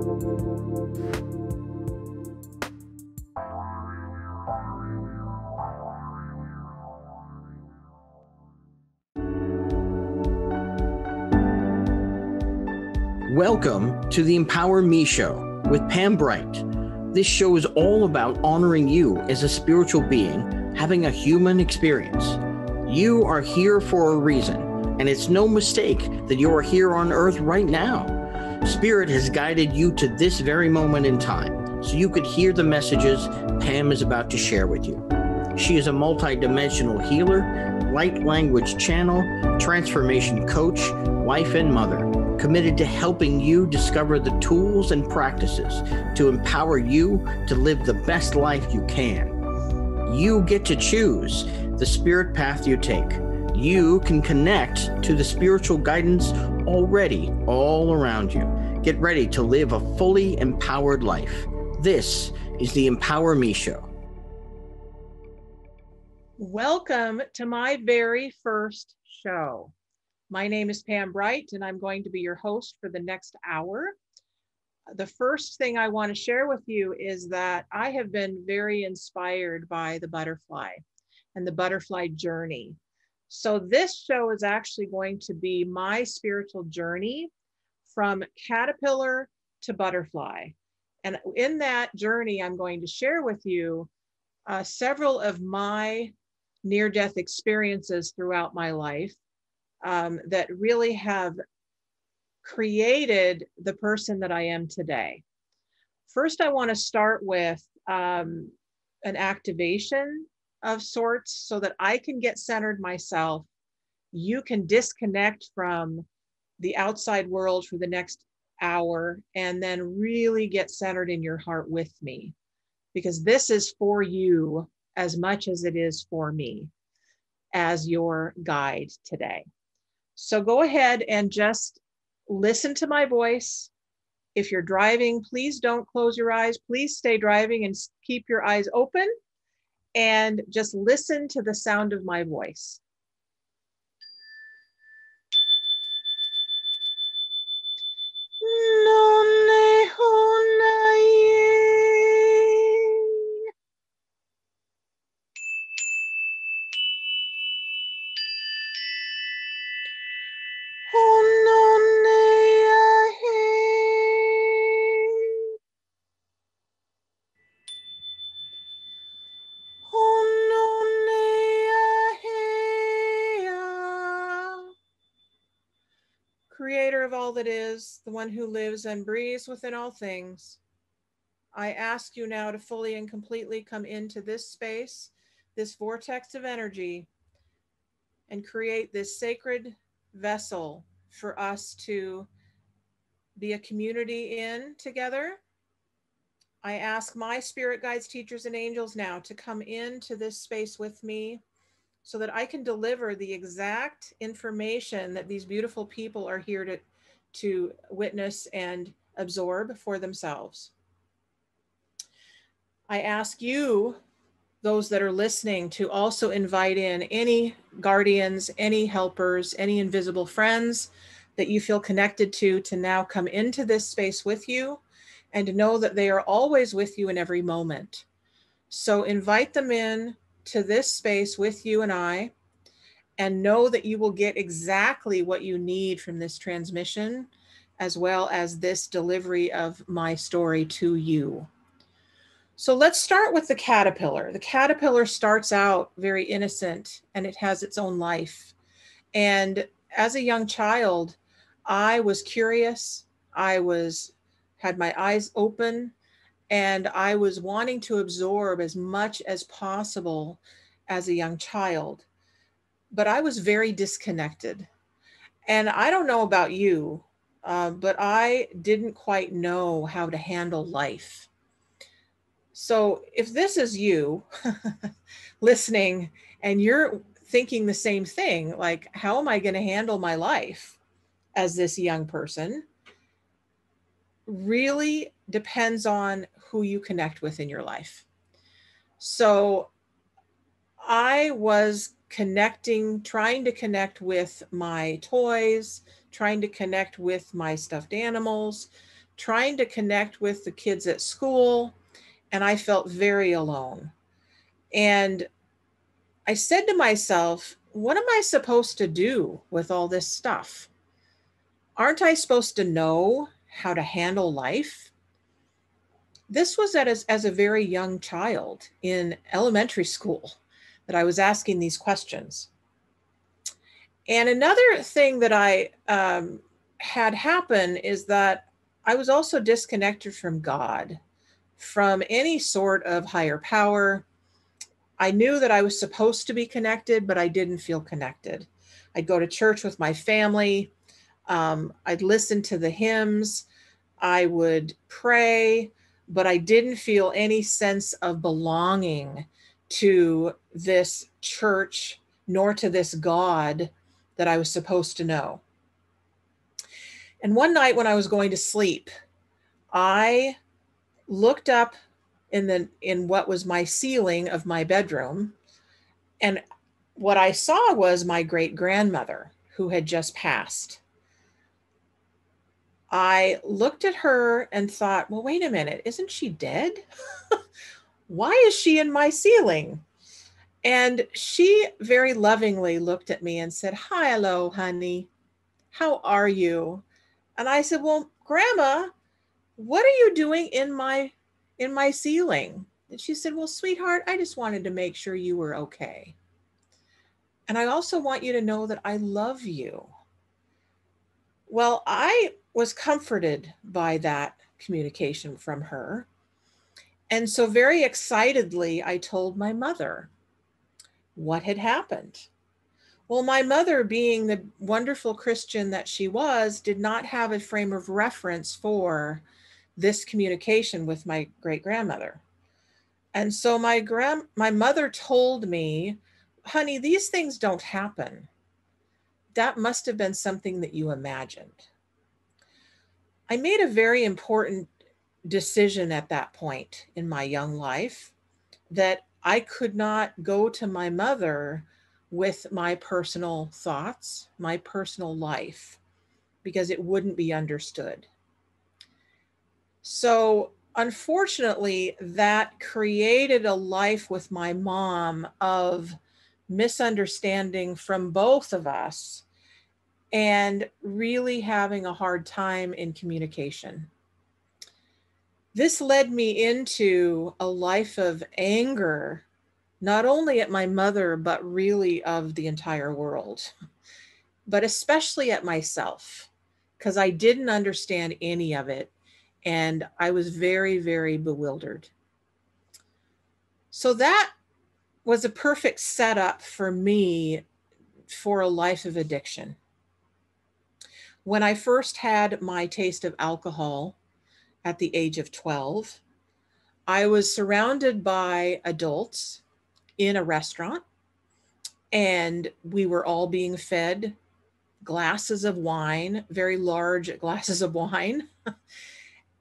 Welcome to the Empower Me Show with Pam Bright. This show is all about honoring you as a spiritual being, having a human experience. You are here for a reason, and it's no mistake that you are here on Earth right now. Spirit has guided you to this very moment in time, so you could hear the messages Pam is about to share with you. She is a multidimensional healer, light language channel, transformation coach, wife, and mother, committed to helping you discover the tools and practices to empower you to live the best life you can. You get to choose the spirit path you take. You can connect to the spiritual guidance already all around you. Get ready to live a fully empowered life. This is the Empower Me Show. Welcome to my very first show. My name is Pam Bright, and I'm going to be your host for the next hour. The first thing I want to share with you is that I have been very inspired by the butterfly and the butterfly journey. So this show is actually going to be my spiritual journey from caterpillar to butterfly. And in that journey, I'm going to share with you several of my near-death experiences throughout my life that really have created the person that I am today. First, I want to start with an activation of sorts so that I can get centered myself. You can disconnect from the outside world for the next hour and then really get centered in your heart with me, because this is for you as much as it is for me as your guide today. So go ahead and just listen to my voice. If you're driving, please don't close your eyes. Please stay driving and keep your eyes open and just listen to the sound of my voice. Creator of all that is, the one who lives and breathes within all things, I ask you now to fully and completely come into this space, this vortex of energy, and create this sacred vessel for us to be a community in together. I ask my spirit guides, teachers, and angels now to come into this space with me so that I can deliver the exact information that these beautiful people are here to witness and absorb for themselves. I ask you, those that are listening, to also invite in any guardians, any helpers, any invisible friends that you feel connected to now come into this space with you and to know that they are always with you in every moment. So invite them in to this space with you and I, and know that you will get exactly what you need from this transmission, as well as this delivery of my story to you. So let's start with the caterpillar. The caterpillar starts out very innocent and it has its own life. And as a young child, I was curious. I had my eyes open, and I was wanting to absorb as much as possible as a young child. But I was very disconnected. And I don't know about you, but I didn't quite know how to handle life. So if this is you listening and you're thinking the same thing, like, how am I going to handle my life as this young person? Really depends on who you connect with in your life. So I was trying to connect with my toys, trying to connect with my stuffed animals, trying to connect with the kids at school, and I felt very alone. And I said to myself, what am I supposed to do with all this stuff? Aren't I supposed to know how to handle life? This was as a very young child in elementary school that I was asking these questions. And another thing that I had happen is that I was also disconnected from God, from any sort of higher power. I knew that I was supposed to be connected, but I didn't feel connected. I'd go to church with my family. I'd listen to the hymns. I would pray, but I didn't feel any sense of belonging to this church, nor to this God that I was supposed to know. And one night when I was going to sleep, I looked up in what was my ceiling of my bedroom, and what I saw was my great grandmother who had just passed. I looked at her and thought, well, wait a minute, isn't she dead? Why is she in my ceiling? And she very lovingly looked at me and said, hi, hello, honey. How are you? And I said, well, Grandma, what are you doing in my ceiling? And she said, well, sweetheart, I just wanted to make sure you were okay. And I also want you to know that I love you. Well, I was comforted by that communication from her. And so very excitedly, I told my mother what had happened. Well, my mother, being the wonderful Christian that she was, did not have a frame of reference for this communication with my great grandmother. And so my mother told me, honey, these things don't happen. That must have been something that you imagined. I made a very important decision at that point in my young life that I could not go to my mother with my personal thoughts, my personal life, because it wouldn't be understood. So unfortunately, that created a life with my mom of misunderstanding from both of us and really having a hard time in communication. This led me into a life of anger, not only at my mother, but really of the entire world, but especially at myself, because I didn't understand any of it. And I was very, very bewildered. So that was a perfect setup for me for a life of addiction. When I first had my taste of alcohol at the age of 12, I was surrounded by adults in a restaurant, and we were all being fed glasses of wine, very large glasses of wine.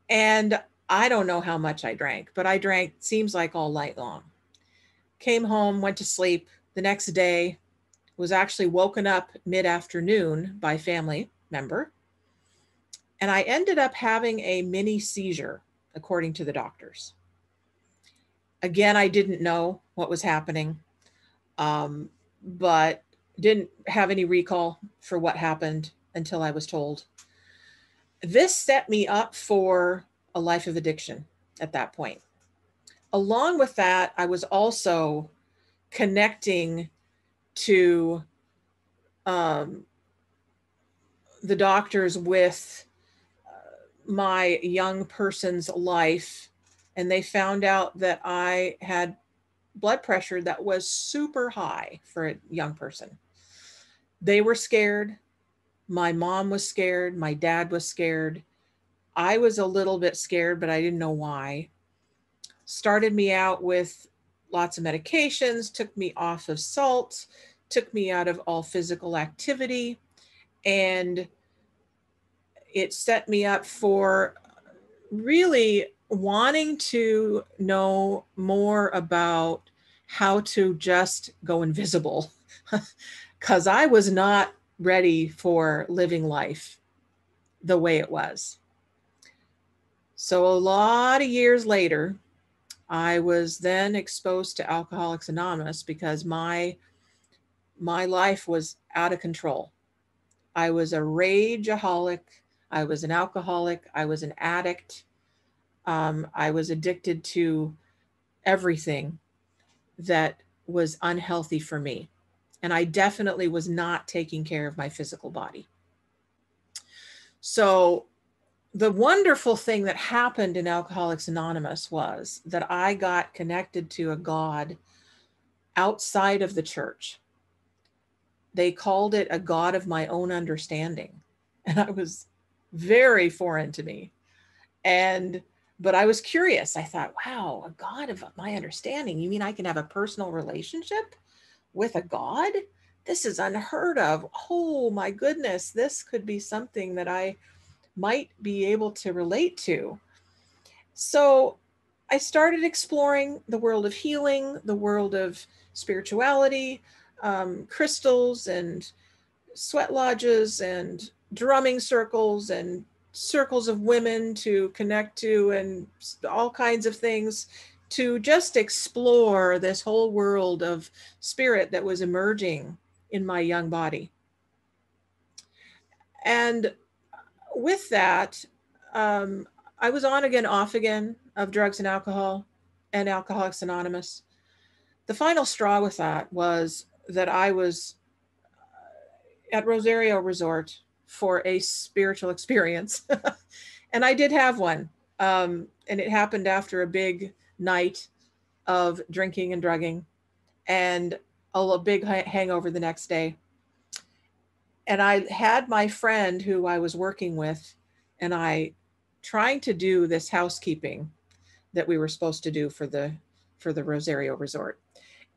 And I don't know how much I drank, but I drank, seems like all night long. Came home, went to sleep. The next day was actually woken up mid-afternoon by a family member. And I ended up having a mini seizure, according to the doctors. Again, I didn't know what was happening, but didn't have any recall for what happened until I was told. This set me up for a life of addiction at that point. Along with that, I was also connecting to the doctors with my young person's life, and they found out that I had blood pressure that was super high for a young person. They were scared. My mom was scared. My dad was scared. I was a little bit scared, but I didn't know why. Started me out with lots of medications, took me off of salt, took me out of all physical activity, and it set me up for really wanting to know more about how to just go invisible, because I was not ready for living life the way it was. So a lot of years later, I was then exposed to Alcoholics Anonymous because my life was out of control. I was a rageaholic. I was an alcoholic. I was an addict. I was addicted to everything that was unhealthy for me. And I definitely was not taking care of my physical body. So the wonderful thing that happened in Alcoholics Anonymous was that I got connected to a God outside of the church. They called it a God of my own understanding. And I was very foreign to me. But I was curious. I thought, wow, a God of my understanding. You mean I can have a personal relationship with a God? This is unheard of. Oh my goodness, this could be something that I might be able to relate to. So I started exploring the world of healing, the world of spirituality, crystals and sweat lodges and drumming circles and circles of women to connect to and all kinds of things to just explore this whole world of spirit that was emerging in my young body. And with that, I was on again, off again of drugs and alcohol and Alcoholics Anonymous. The final straw with that was that I was at Rosario Resort for a spiritual experience. And I did have one. And it happened after a big night of drinking and drugging and a big hangover the next day. And I had my friend who I was working with and I trying to do this housekeeping that we were supposed to do for the Rosario Resort.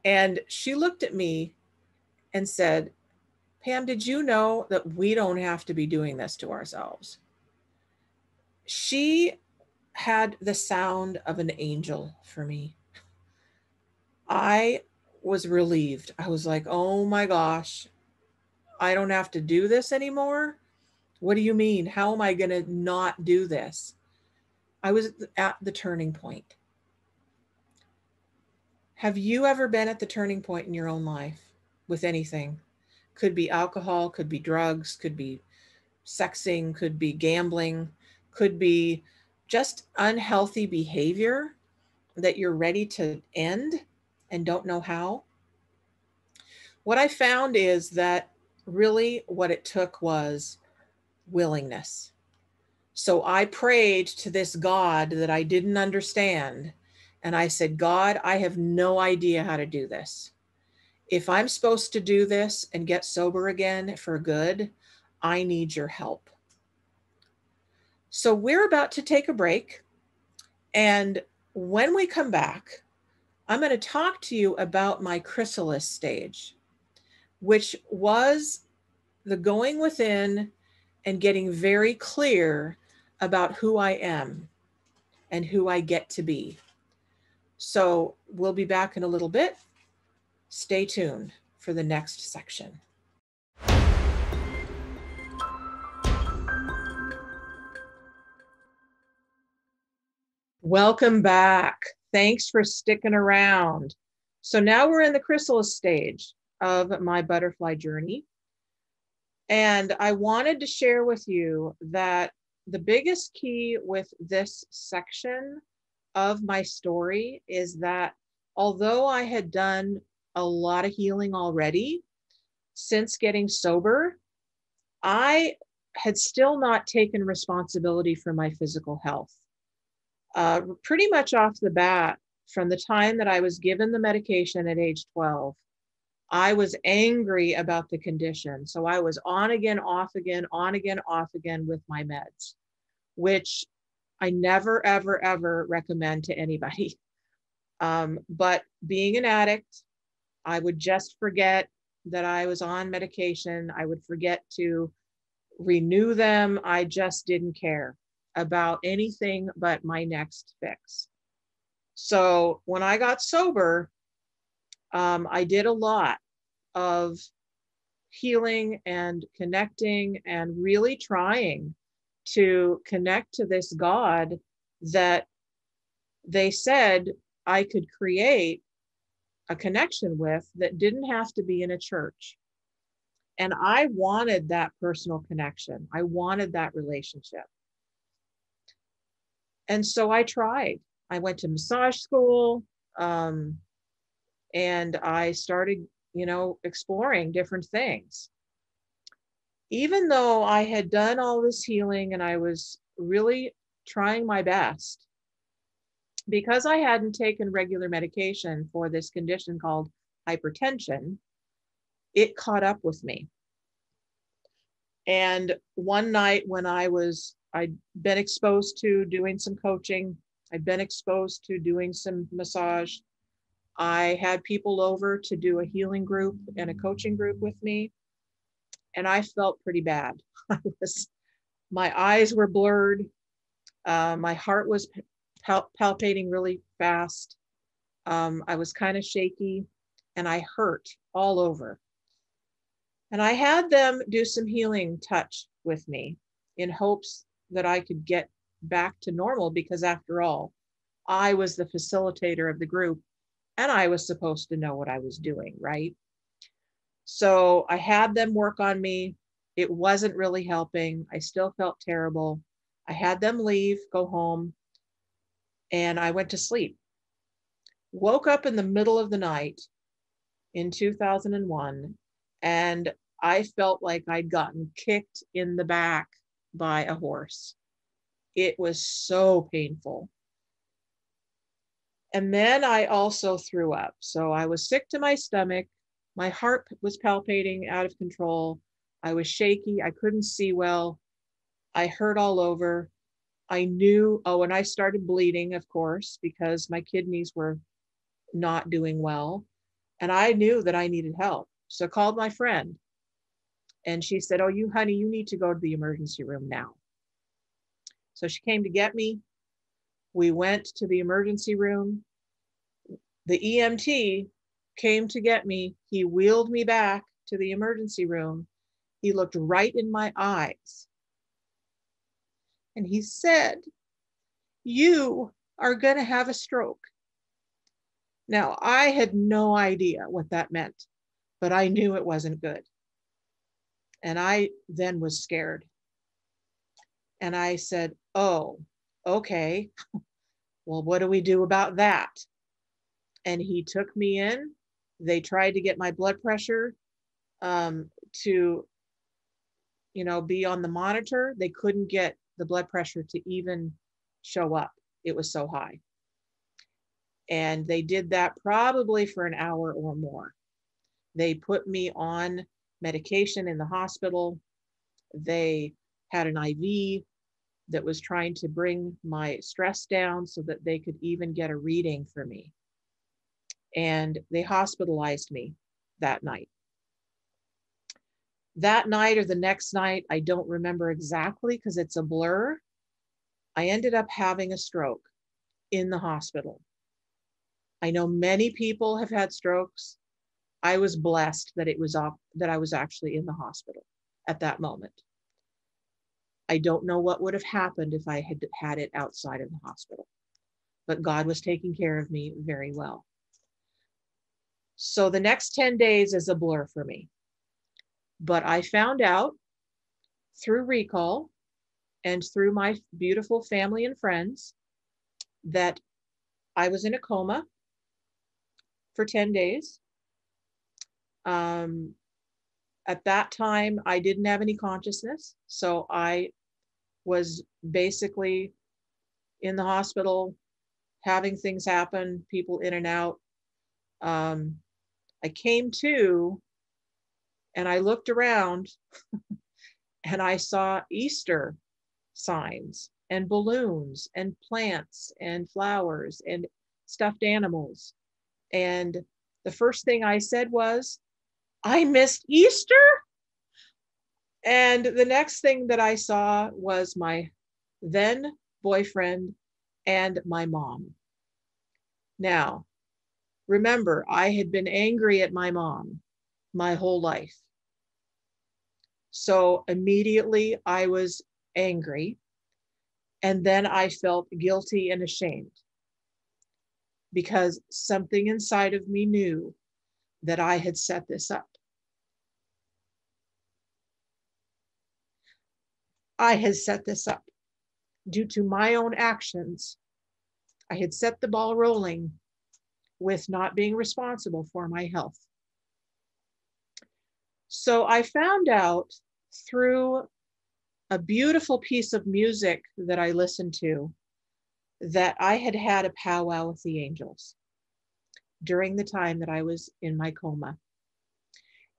And she looked at me and said, Pam, did you know that we don't have to be doing this to ourselves? She had the sound of an angel for me. I was relieved. I was like, oh my gosh, I don't have to do this anymore. What do you mean? How am I going to not do this? I was at the turning point. Have you ever been at the turning point in your own life with anything? Could be alcohol, could be drugs, could be sexing, could be gambling, could be just unhealthy behavior that you're ready to end and don't know how. What I found is that really what it took was willingness. So I prayed to this God that I didn't understand. And I said, God, I have no idea how to do this. If I'm supposed to do this and get sober again for good, I need your help. So we're about to take a break. And when we come back, I'm going to talk to you about my chrysalis stage, which was the going within and getting very clear about who I am and who I get to be. So we'll be back in a little bit. Stay tuned for the next section. Welcome back. Thanks for sticking around. So now we're in the chrysalis stage of my butterfly journey. And I wanted to share with you that the biggest key with this section of my story is that although I had done a lot of healing already since getting sober, I had still not taken responsibility for my physical health. Pretty much off the bat, from the time that I was given the medication at age 12, I was angry about the condition. So I was on again, off again, on again, off again with my meds, which I never, ever, ever recommend to anybody. But being an addict, I would just forget that I was on medication. I would forget to renew them. I just didn't care about anything but my next fix. So when I got sober, I did a lot of healing and connecting and really trying to connect to this God that they said I could create a connection with that didn't have to be in a church. And I wanted that personal connection. I wanted that relationship. And so I tried. I went to massage school, and I started, exploring different things. Even though I had done all this healing and I was really trying my best, because I hadn't taken regular medication for this condition called hypertension, it caught up with me. And one night when I'd been exposed to doing some coaching, I'd been exposed to doing some massage. I had people over to do a healing group and a coaching group with me. And I felt pretty bad. My eyes were blurred. My heart was palpating really fast. I was kind of shaky and I hurt all over. And I had them do some healing touch with me in hopes that I could get back to normal, because after all, I was the facilitator of the group and I was supposed to know what I was doing, right? So I had them work on me. It wasn't really helping. I still felt terrible. I had them leave, go home, and I went to sleep. Woke up in the middle of the night in 2001, and I felt like I'd gotten kicked in the back by a horse. It was so painful. And then I also threw up. So I was sick to my stomach. My heart was palpating out of control. I was shaky. I couldn't see well. I hurt all over. I knew, and I started bleeding, of course, because my kidneys were not doing well. And I knew that I needed help. So I called my friend. And she said, "Oh, honey, you need to go to the emergency room now." So she came to get me. We went to the emergency room. The EMT came to get me. He wheeled me back to the emergency room. He looked right in my eyes. And he said, "You are going to have a stroke." Now, I had no idea what that meant, but I knew it wasn't good. And I then was scared. And I said, "Oh, okay. Well, what do we do about that?" And he took me in. They tried to get my blood pressure to, be on the monitor. They couldn't get the blood pressure to even show up. It was so high. And they did that probably for an hour or more. They put me on medication in the hospital. They had an IV that was trying to bring my stress down so that they could even get a reading for me. And they hospitalized me that night. That night or the next night, I don't remember exactly because it's a blur. I ended up having a stroke in the hospital. I know many people have had strokes. I was blessed that I was actually in the hospital at that moment. I don't know what would have happened if I had had it outside of the hospital, but God was taking care of me very well. So the next 10 days is a blur for me, but I found out through recall and through my beautiful family and friends that I was in a coma for 10 days. At that time, I didn't have any consciousness. So I was basically in the hospital, having things happen, people in and out. I came to, and I looked around and I saw Easter signs and balloons and plants and flowers and stuffed animals. And the first thing I said was, "I missed Easter." And the next thing that I saw was my then boyfriend and my mom. Now, remember, I had been angry at my mom my whole life. So immediately I was angry. And then I felt guilty and ashamed because something inside of me knew that I had set this up. I had set this up due to my own actions. I had set the ball rolling with not being responsible for my health. So I found out through a beautiful piece of music that I listened to that I had had a powwow with the angels during the time that I was in my coma.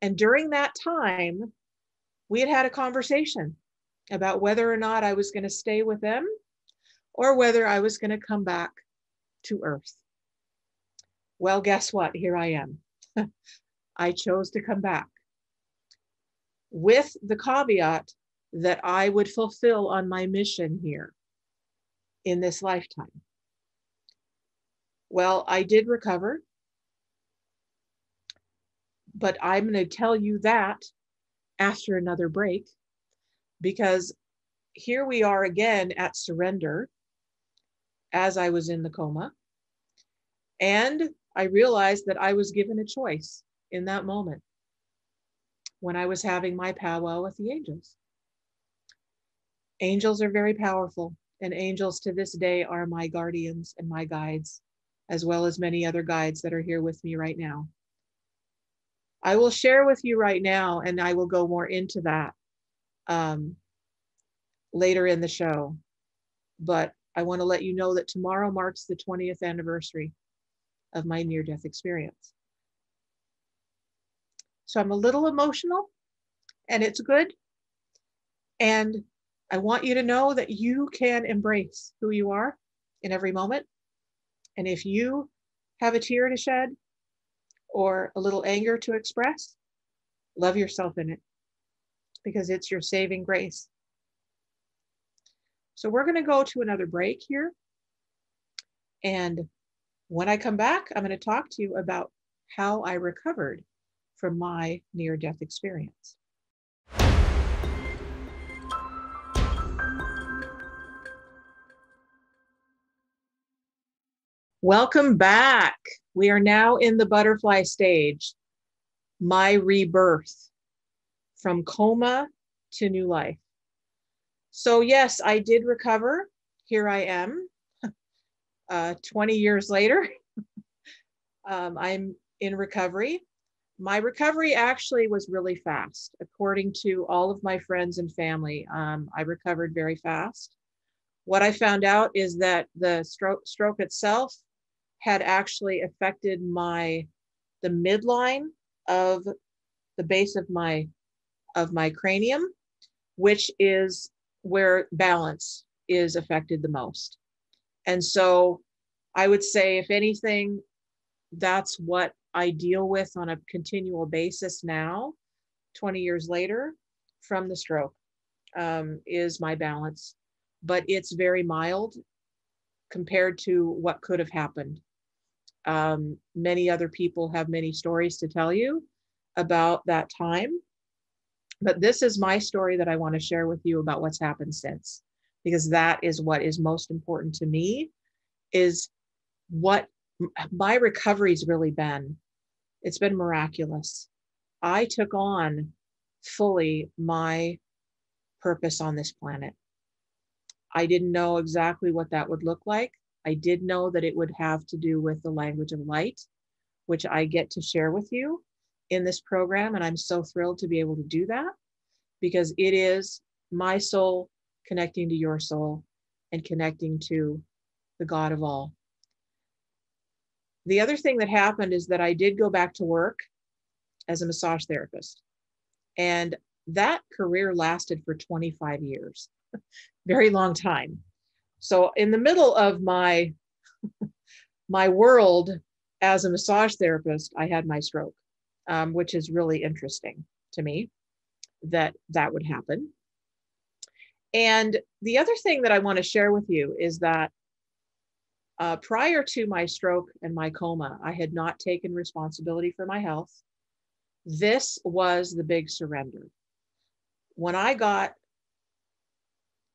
And during that time, we had had a conversation about whether or not I was going to stay with them or whether I was going to come back to Earth. Well, guess what? Here I am. I chose to come back with the caveat that I would fulfill on my mission here in this lifetime. Well, I did recover, but I'm going to tell you that after another break, because here we are again at surrender as I was in the coma. And I realized that I was given a choice in that moment when I was having my powwow with the angels. Angels are very powerful, and angels to this day are my guardians and my guides, as well as many other guides that are here with me right now. I will share with you right now, and I will go more into that later in the show. But I want to let you know that tomorrow marks the 20th anniversary of my near-death experience. So I'm a little emotional, and it's good. And I want you to know that you can embrace who you are in every moment. And if you have a tear to shed or a little anger to express, love yourself in it, because it's your saving grace. So we're going to go to another break here. And when I come back, I'm going to talk to you about how I recovered from my near-death experience. Welcome back. We are now in the butterfly stage, my rebirth from coma to new life. So yes, I did recover. Here I am, 20 years later. I'm in recovery. My recovery actually was really fast. According to all of my friends and family, I recovered very fast. What I found out is that the stroke itself had actually affected the midline of the base of my cranium, which is where balance is affected the most. And so I would say, if anything, that's what I deal with on a continual basis now, 20 years later from the stroke, is my balance. But it's very mild compared to what could have happened. Many other people have many stories to tell you about that time. But this is my story that I want to share with you about what's happened since, because that is what is most important to me, is what my recovery's really been. It's been miraculous. I took on fully my purpose on this planet. I didn't know exactly what that would look like. I did know that it would have to do with the language of light, which I get to share with you in this program. And I'm so thrilled to be able to do that, because it is my soul connecting to your soul and connecting to the God of all. The other thing that happened is that I did go back to work as a massage therapist. And that career lasted for 25 years, very long time. So in the middle of my world as a massage therapist, I had my stroke, which is really interesting to me that would happen. And the other thing that I want to share with you is that prior to my stroke and my coma, I had not taken responsibility for my health. This was the big surrender. When I got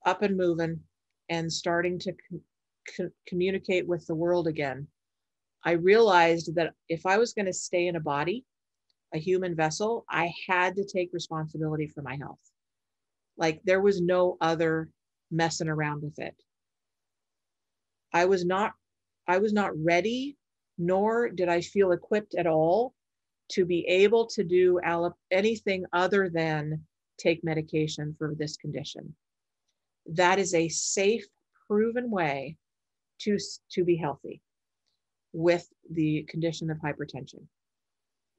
up and moving and starting to communicate with the world again, I realized that if I was going to stay in a body, a human vessel, I had to take responsibility for my health. Like there was no other messing around with it. I was not ready, nor did I feel equipped at all to be able to do anything other than take medication for this condition. That is a safe, proven way to be healthy with the condition of hypertension.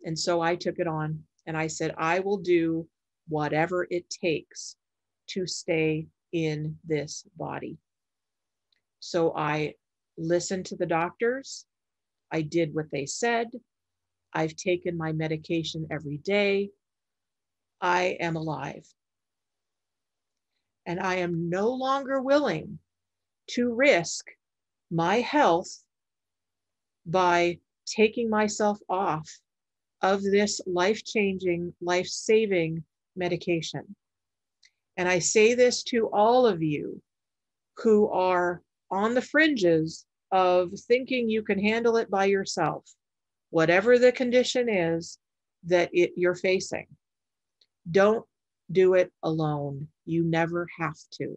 And so I took it on and I said, I will do whatever it takes to stay in this body. So I listened to the doctors. I did what they said. I've taken my medication every day. I am alive. And I am no longer willing to risk my health by taking myself off of this life-changing, life-saving medication. And I say this to all of you who are on the fringes of thinking you can handle it by yourself, whatever the condition is that you're facing. Don't do it alone. You never have to.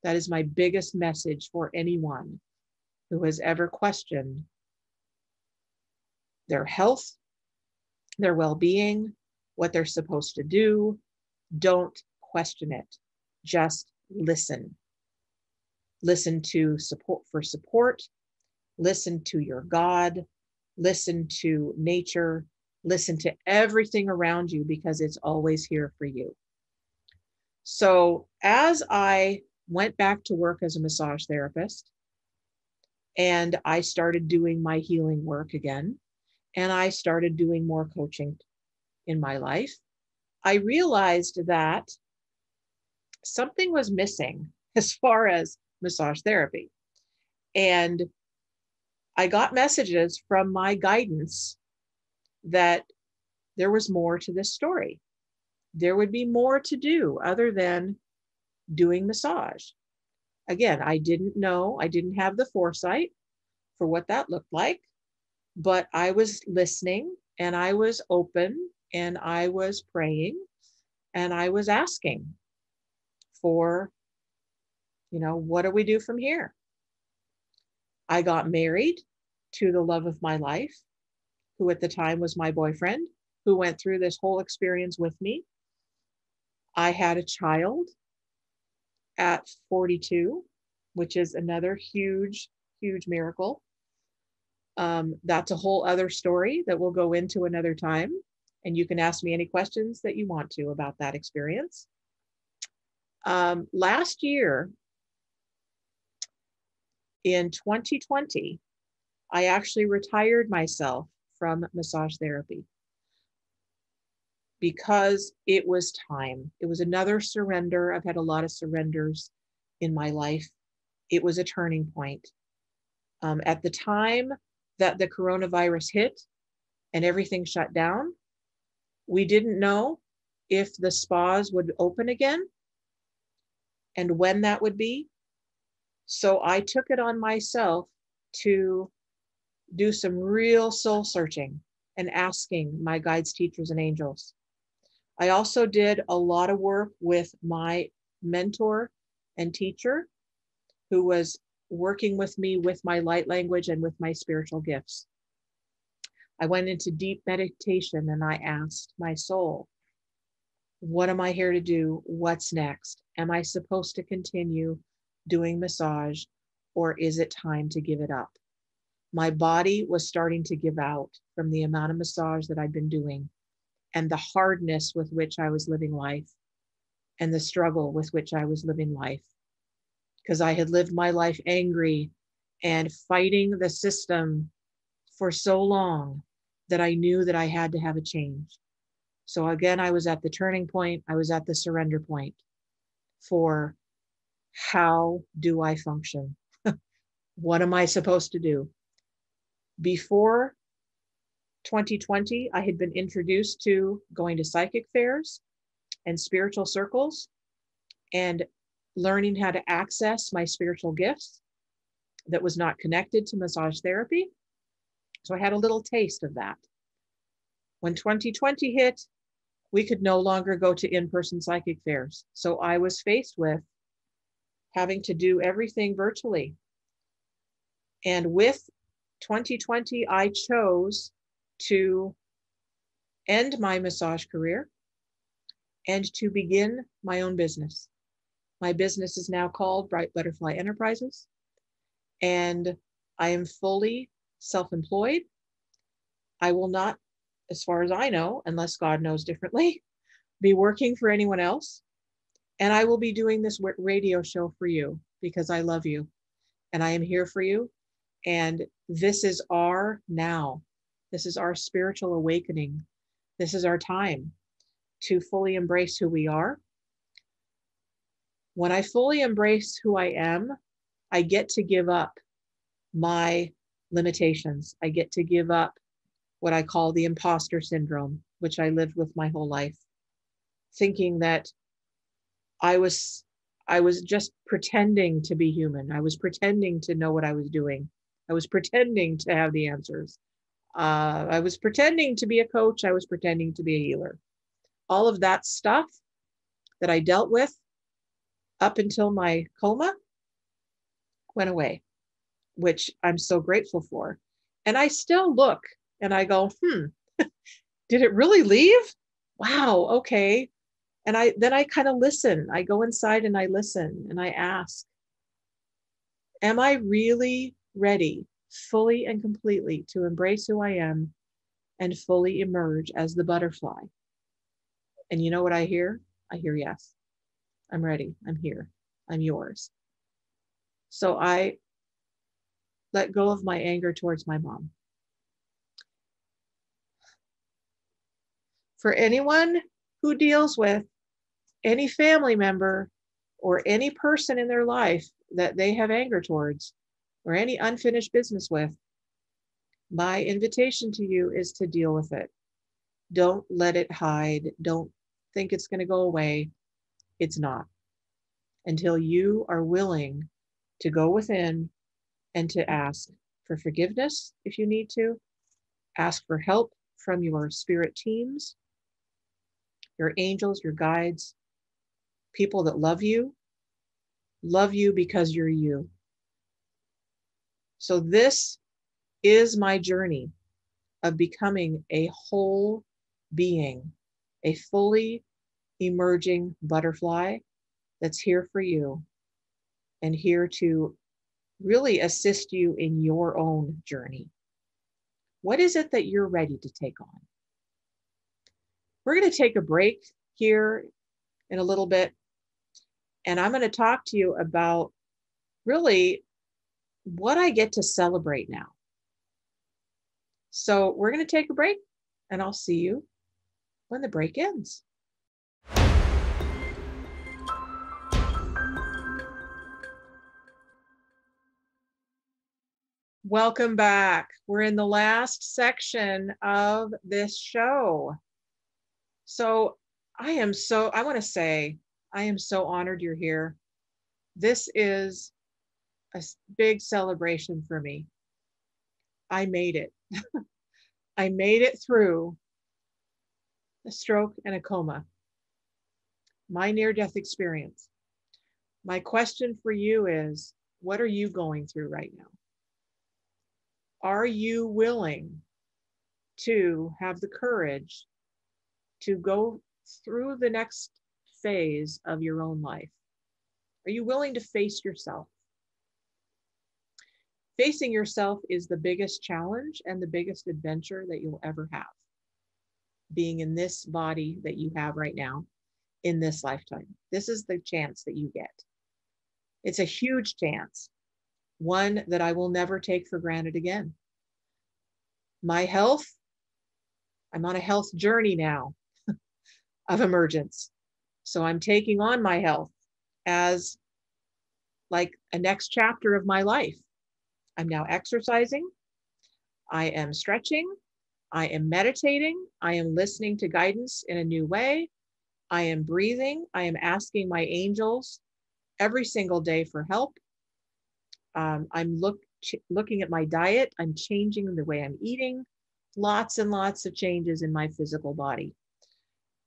That is my biggest message for anyone who has ever questioned their health, their well-being, what they're supposed to do. Don't question it. Just listen. Listen to support. Listen to your God. Listen to nature. Listen to everything around you because it's always here for you. So as I went back to work as a massage therapist and I started doing my healing work again, and I started doing more coaching in my life, I realized that something was missing as far as massage therapy. And I got messages from my guidance that there was more to this story. There would be more to do other than doing massage. Again, I didn't know, I didn't have the foresight for what that looked like, but I was listening and I was open and I was praying and I was asking for, what do we do from here? I got married to the love of my life, who at the time was my boyfriend, who went through this whole experience with me. I had a child at 42, which is another huge, huge miracle. That's a whole other story that we'll go into another time. And you can ask me any questions that you want to about that experience. Last year, in 2020, I actually retired myself from massage therapy because it was time. It was another surrender. I've had a lot of surrenders in my life. It was a turning point. At the time that the coronavirus hit and everything shut down, we didn't know if the spas would open again and when that would be. So I took it on myself to do some real soul searching and asking my guides, teachers, and angels. I also did a lot of work with my mentor and teacher, who was working with me with my light language and with my spiritual gifts. I went into deep meditation and I asked my soul, what am I here to do? What's next? Am I supposed to continue doing massage, or is it time to give it up? My body was starting to give out from the amount of massage that I'd been doing and the hardness with which I was living life and the struggle with which I was living life, because I had lived my life angry and fighting the system for so long that I knew that I had to have a change. So again, I was at the turning point. I was at the surrender point for how do I function? What am I supposed to do? Before 2020, I had been introduced to going to psychic fairs and spiritual circles. And learning how to access my spiritual gifts that was not connected to massage therapy. So I had a little taste of that. When 2020 hit, we could no longer go to in-person psychic fairs. So I was faced with having to do everything virtually. And with 2020, I chose to end my massage career and to begin my own business. My business is now called Bright Butterfly Enterprises, and I am fully self-employed. I will not, as far as I know, unless God knows differently, be working for anyone else. And I will be doing this radio show for you because I love you and I am here for you. And this is our now. This is our spiritual awakening. This is our time to fully embrace who we are. When I fully embrace who I am, I get to give up my limitations. I get to give up what I call the imposter syndrome, which I lived with my whole life, thinking that I was just pretending to be human. I was pretending to know what I was doing. I was pretending to have the answers. I was pretending to be a coach. I was pretending to be a healer. All of that stuff that I dealt with up until my coma went away, which I'm so grateful for. And I still look and I go, did it really leave? Wow, okay. And then I kind of listen. I go inside and I listen and I ask, am I really ready fully and completely to embrace who I am and fully emerge as the butterfly? And you know what I hear? I hear yes. I'm ready. I'm here. I'm yours. So I let go of my anger towards my mom. For anyone who deals with any family member or any person in their life that they have anger towards or any unfinished business with, my invitation to you is to deal with it. Don't let it hide. Don't think it's going to go away. It's not. Until you are willing to go within and to ask for forgiveness if you need to, ask for help from your spirit teams, your angels, your guides, people that love you because you're you. So this is my journey of becoming a whole being, a fully emerging butterfly that's here for you and here to really assist you in your own journey. What is it that you're ready to take on? We're going to take a break here in a little bit, and I'm going to talk to you about really what I get to celebrate now. So we're going to take a break, and I'll see you when the break ends. Welcome back. We're in the last section of this show. So I am so honored you're here. This is a big celebration for me. I made it. I made it through a stroke and a coma, my near-death experience. My question for you is, what are you going through right now? Are you willing to have the courage to go through the next phase of your own life? Are you willing to face yourself? Facing yourself is the biggest challenge and the biggest adventure that you'll ever have. Being in this body that you have right now, in this lifetime. This is the chance that you get. It's a huge chance, one that I will never take for granted again. My health, I'm on a health journey now of emergence. So I'm taking on my health as like a next chapter of my life. I'm now exercising. I am stretching. I am meditating. I am listening to guidance in a new way. I am breathing. I am asking my angels every single day for help. I'm looking at my diet. I'm changing the way I'm eating. Lots and lots of changes in my physical body.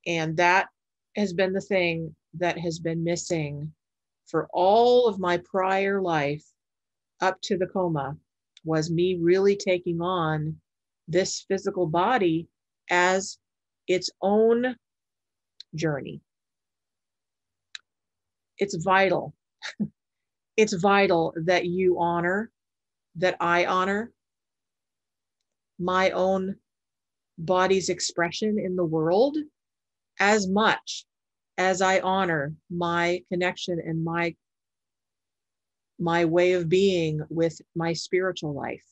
And that has been the thing that has been missing for all of my prior life up to the coma, was me really taking on this physical body as its own journey. It's vital. It's vital that you honor, that I honor my own body's expression in the world as much as I honor my connection and my way of being with my spiritual life.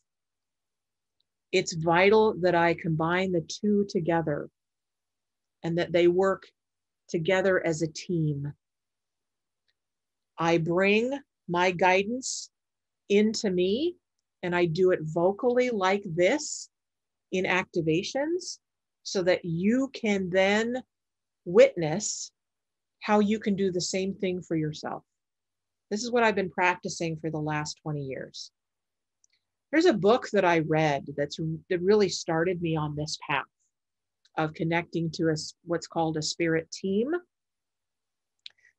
It's vital that I combine the two together and that they work together as a team. I bring my guidance into me, and I do it vocally like this in activations, so that you can then witness how you can do the same thing for yourself. This is what I've been practicing for the last 20 years. There's a book that I read that really started me on this path of connecting to what's called a spirit team.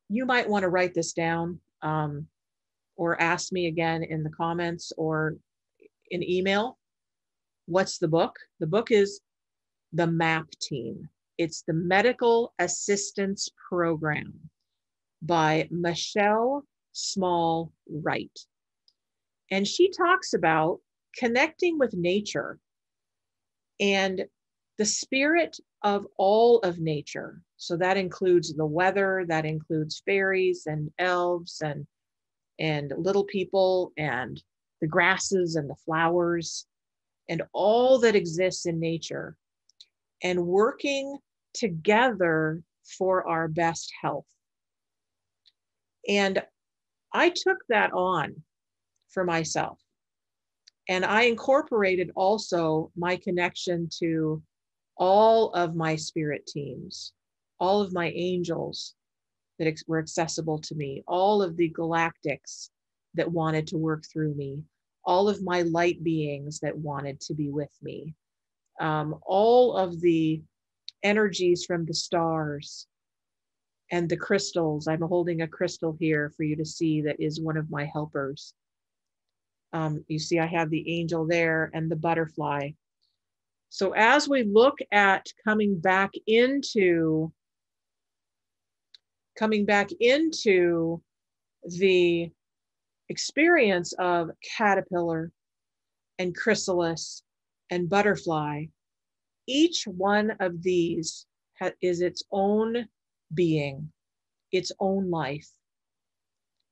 You might want to write this down, or ask me again in the comments or in email. What's the book? The book is The MAP Team. It's the Medical Assistance Program by Michelle Small Wright. And she talks about connecting with nature and the spirit of all of nature. So that includes the weather, that includes fairies and elves and little people and the grasses and the flowers and all that exists in nature, and working together for our best health. And I took that on for myself. And I incorporated also my connection to all of my spirit teams, all of my angels that were accessible to me, all of the galactics that wanted to work through me, all of my light beings that wanted to be with me, all of the energies from the stars and the crystals. I'm holding a crystal here for you to see that is one of my helpers. You see, I have the angel there and the butterfly. So as we look at coming back into the experience of caterpillar and chrysalis and butterfly, each one of these is its own being, its own life.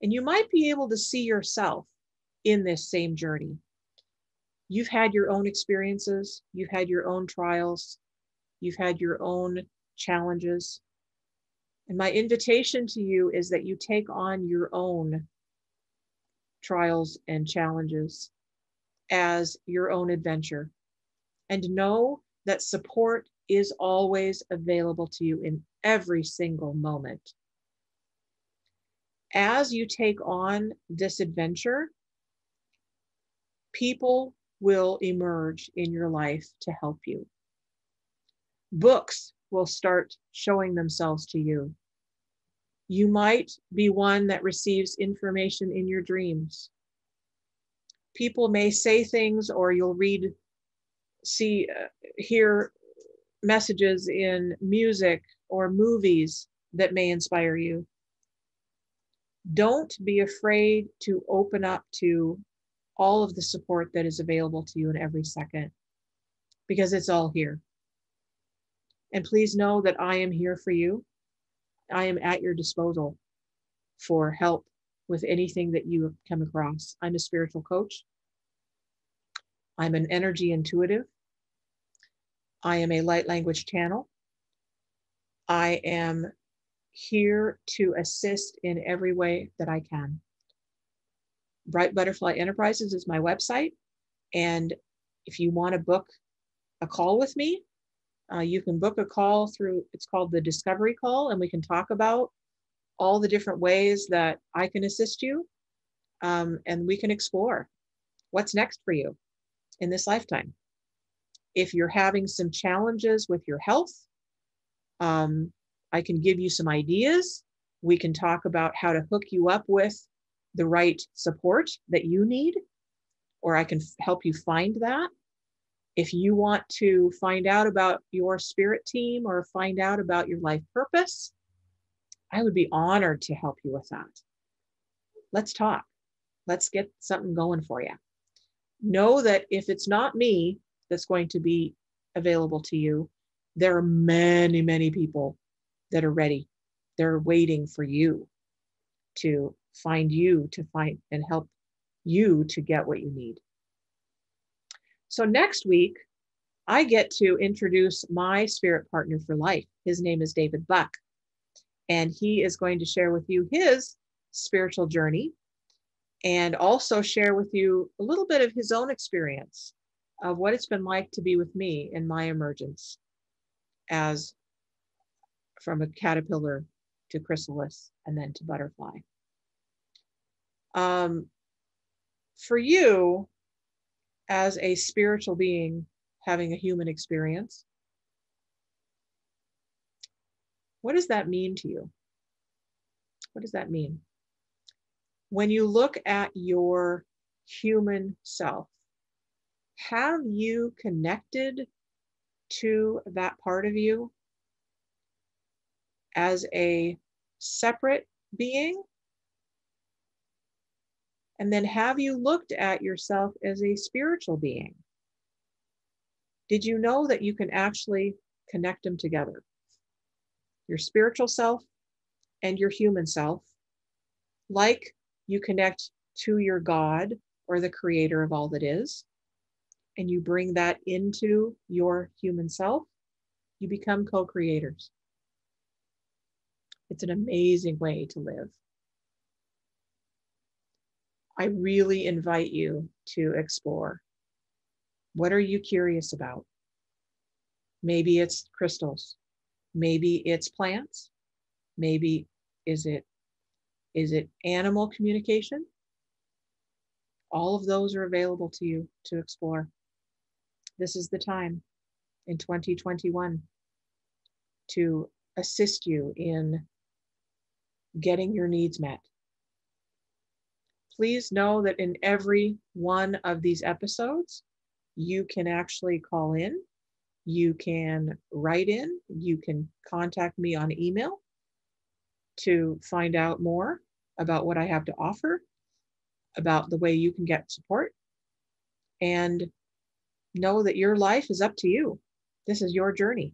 And you might be able to see yourself in this same journey. You've had your own experiences, you've had your own trials, you've had your own challenges. And my invitation to you is that you take on your own trials and challenges as your own adventure, and know that support is always available to you in every single moment. As you take on this adventure, people will emerge in your life to help you. Books will start showing themselves to you. You might be one that receives information in your dreams. People may say things, or you'll hear messages in music or movies that may inspire you. Don't be afraid to open up to all of the support that is available to you in every second, because it's all here. And please know that I am here for you. I am at your disposal for help with anything that you come across. I'm a spiritual coach. I'm an energy intuitive. I am a light language channel. I am here to assist in every way that I can. Bright Butterfly Enterprises is my website. And if you want to book a call with me, you can book a call through, it's called the Discovery Call, and we can talk about all the different ways that I can assist you, and we can explore what's next for you in this lifetime. If you're having some challenges with your health, I can give you some ideas. We can talk about how to hook you up with the right support that you need, or I can help you find that. If you want to find out about your spirit team or find out about your life purpose, I would be honored to help you with that. Let's talk. Let's get something going for you. Know that if it's not me that's going to be available to you, there are many, many people that are ready. They're waiting for you to find and help you to get what you need. So next week, I get to introduce my spirit partner for life. His name is David Buck, and he is going to share with you his spiritual journey and also share with you a little bit of his own experience of what it's been like to be with me in my emergence as from a caterpillar to chrysalis and then to butterfly. For you, as a spiritual being having a human experience, what does that mean to you? What does that mean? When you look at your human self, have you connected to that part of you as a separate being? And then have you looked at yourself as a spiritual being? Did you know that you can actually connect them together? Your spiritual self and your human self, like you connect to your God or the creator of all that is, and you bring that into your human self, you become co-creators. It's an amazing way to live. I really invite you to explore. What are you curious about? Maybe it's crystals. Maybe it's plants. Maybe is it animal communication? All of those are available to you to explore. This is the time in 2021 to assist you in getting your needs met. Please know that in every one of these episodes, you can actually call in, you can write in, you can contact me on email to find out more about what I have to offer, about the way you can get support, and know that your life is up to you. This is your journey.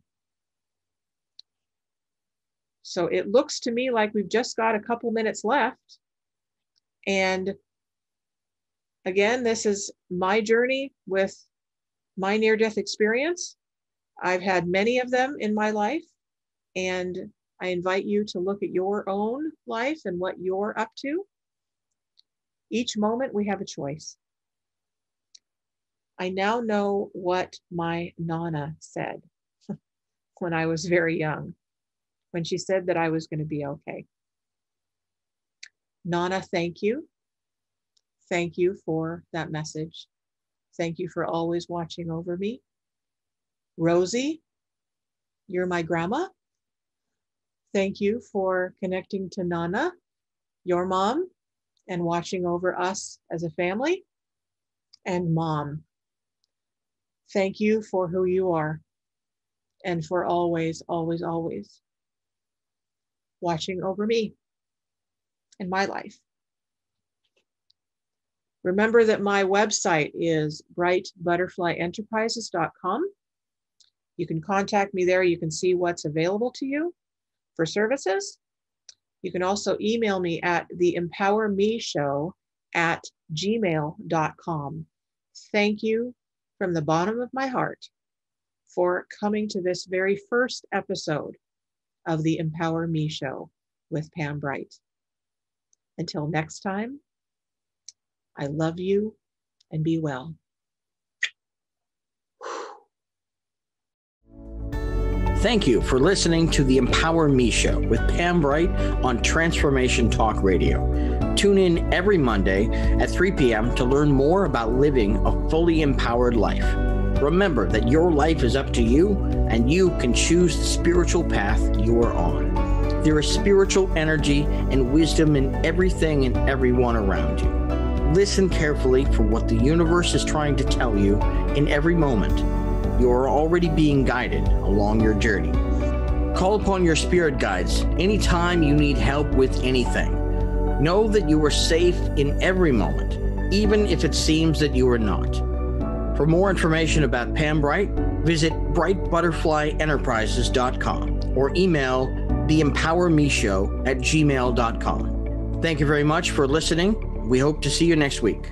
So it looks to me like we've just got a couple minutes left. And again, this is my journey with my near-death experience. I've had many of them in my life, and I invite you to look at your own life and what you're up to. Each moment we have a choice. I now know what my Nana said when I was very young, when she said that I was going to be okay. Nana, thank you. Thank you for that message. Thank you for always watching over me. Rosie, you're my grandma. Thank you for connecting to Nana, your mom, and watching over us as a family. And Mom, thank you for who you are and for always, always, always watching over me in my life. Remember that my website is brightbutterflyenterprises.com. You can contact me there. You can see what's available to you for services. You can also email me at theempowermeshow@gmail.com. Thank you from the bottom of my heart for coming to this very first episode of the Empower Me Show with Pam Bright. Until next time, I love you and be well. Thank you for listening to the Empower Me Show with Pam Bright on Transformation Talk Radio. Tune in every Monday at 3 p.m. to learn more about living a fully empowered life. Remember that your life is up to you, and you can choose the spiritual path you are on. There is spiritual energy and wisdom in everything and everyone around you. Listen carefully for what the universe is trying to tell you in every moment. You are already being guided along your journey. Call upon your spirit guides anytime you need help with anything. Know that you are safe in every moment, even if it seems that you are not. For more information about Pam Bright, visit brightbutterflyenterprises.com or email theempowermeshow@gmail.com. Thank you very much for listening. We hope to see you next week.